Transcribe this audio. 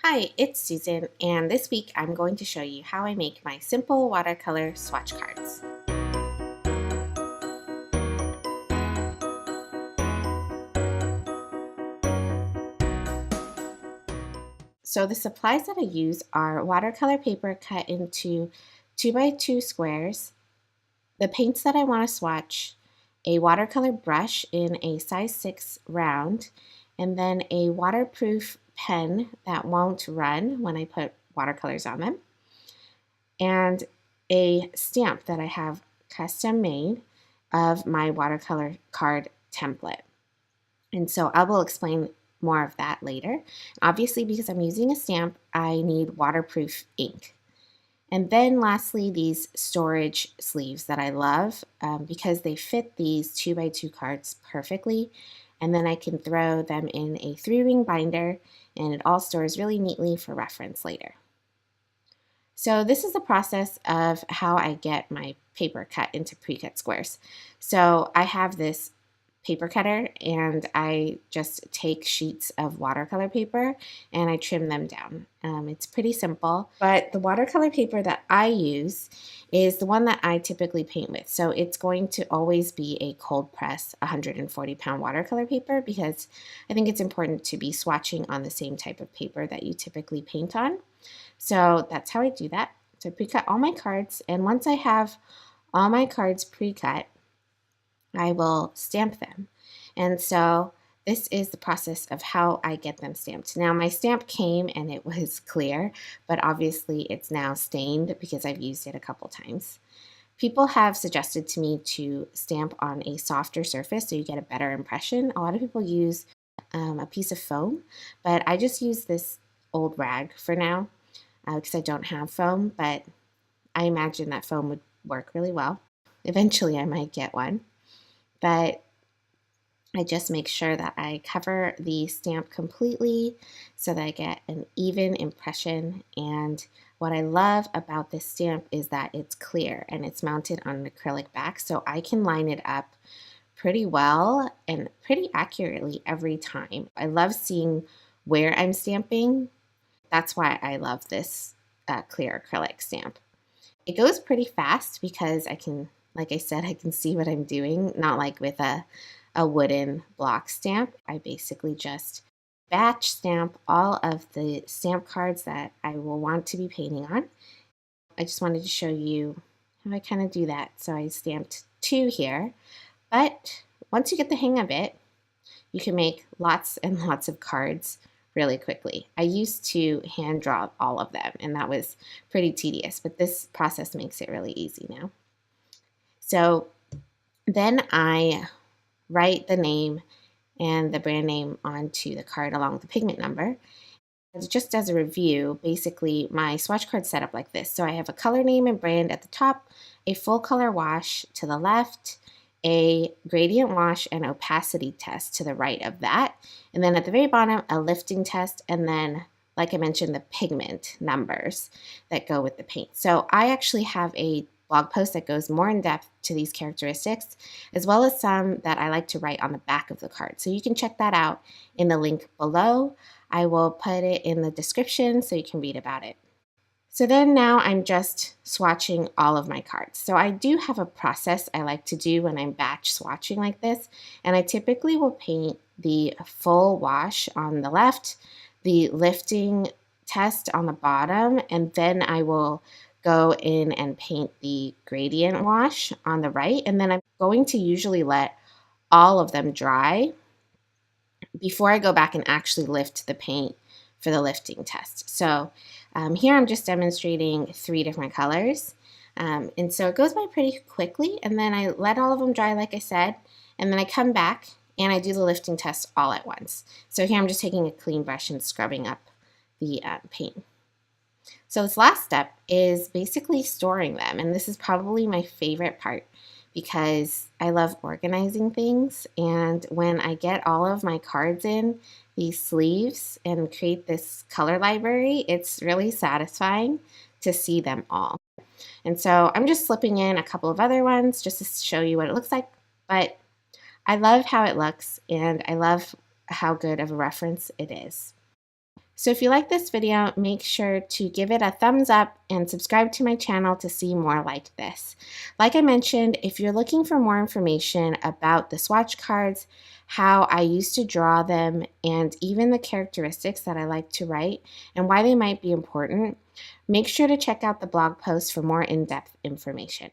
Hi, it's Susan, and this week I'm going to show you how I make my simple watercolor swatch cards. So the supplies that I use are watercolor paper cut into 2x2 squares, the paints that I want to swatch, a watercolor brush in a size 6 round, and then a waterproof pen that won't run when I put watercolors on them, and a stamp that I have custom made of my watercolor card template. And so I will explain more of that later. Obviously, because I'm using a stamp, I need waterproof ink. And then lastly, these storage sleeves that I love because they fit these 2x2 cards perfectly. And then I can throw them in a 3-ring binder and it all stores really neatly for reference later. So this is the process of how I get my paper cut into pre-cut squares. So I have this paper cutter and I just take sheets of watercolor paper and I trim them down. It's pretty simple, but the watercolor paper that I use is the one that I typically paint with. So it's going to always be a cold press 140-pound watercolor paper because I think it's important to be swatching on the same type of paper that you typically paint on. So that's how I do that. So I pre-cut all my cards, and once I have all my cards pre-cut, I will stamp them. And so this is the process of how I get them stamped. Now my stamp came and it was clear, but obviously it's now stained because I've used it a couple times. People have suggested to me to stamp on a softer surface so you get a better impression. A lot of people use a piece of foam, but I just use this old rag for now because I don't have foam, but I imagine that foam would work really well. Eventually I might get one, but I just make sure that I cover the stamp completely so that I get an even impression. And what I love about this stamp is that it's clear and it's mounted on an acrylic back, so I can line it up pretty well and pretty accurately every time. I love seeing where I'm stamping. That's why I love this clear acrylic stamp. It goes pretty fast because I can, like I said, I can see what I'm doing, not like with a wooden block stamp. I basically just batch stamp all of the stamp cards that I will want to be painting on. I just wanted to show you how I kind of do that. So I stamped 2 here, but once you get the hang of it, you can make lots and lots of cards really quickly. I used to hand draw all of them, and that was pretty tedious, but this process makes it really easy now. So then I write the name and the brand name onto the card along with the pigment number. And just as a review, basically my swatch card set up like this. So I have a color name and brand at the top, a full color wash to the left, a gradient wash and opacity test to the right of that. And then at the very bottom, a lifting test, and then, like I mentioned, the pigment numbers that go with the paint. So I actually have a blog post that goes more in depth to these characteristics, as well as some that I like to write on the back of the card. So you can check that out in the link below. I will put it in the description so you can read about it. So then now I'm just swatching all of my cards. So I do have a process I like to do when I'm batch swatching like this, and I typically will paint the full wash on the left, the lifting test on the bottom, and then I will go in and paint the gradient wash on the right, and then I'm going to usually let all of them dry before I go back and actually lift the paint for the lifting test. So here I'm just demonstrating 3 different colors. And so it goes by pretty quickly, and then I let all of them dry like I said, and then I come back and I do the lifting test all at once. So here I'm just taking a clean brush and scrubbing up the paint. So this last step is basically storing them, and this is probably my favorite part because I love organizing things, and when I get all of my cards in these sleeves and create this color library, it's really satisfying to see them all. And so I'm just slipping in a couple of other ones just to show you what it looks like, but I love how it looks and I love how good of a reference it is. So if you like this video, make sure to give it a thumbs up and subscribe to my channel to see more like this. Like I mentioned, if you're looking for more information about the swatch cards, how I used to draw them, and even the characteristics that I like to write and why they might be important, make sure to check out the blog post for more in-depth information.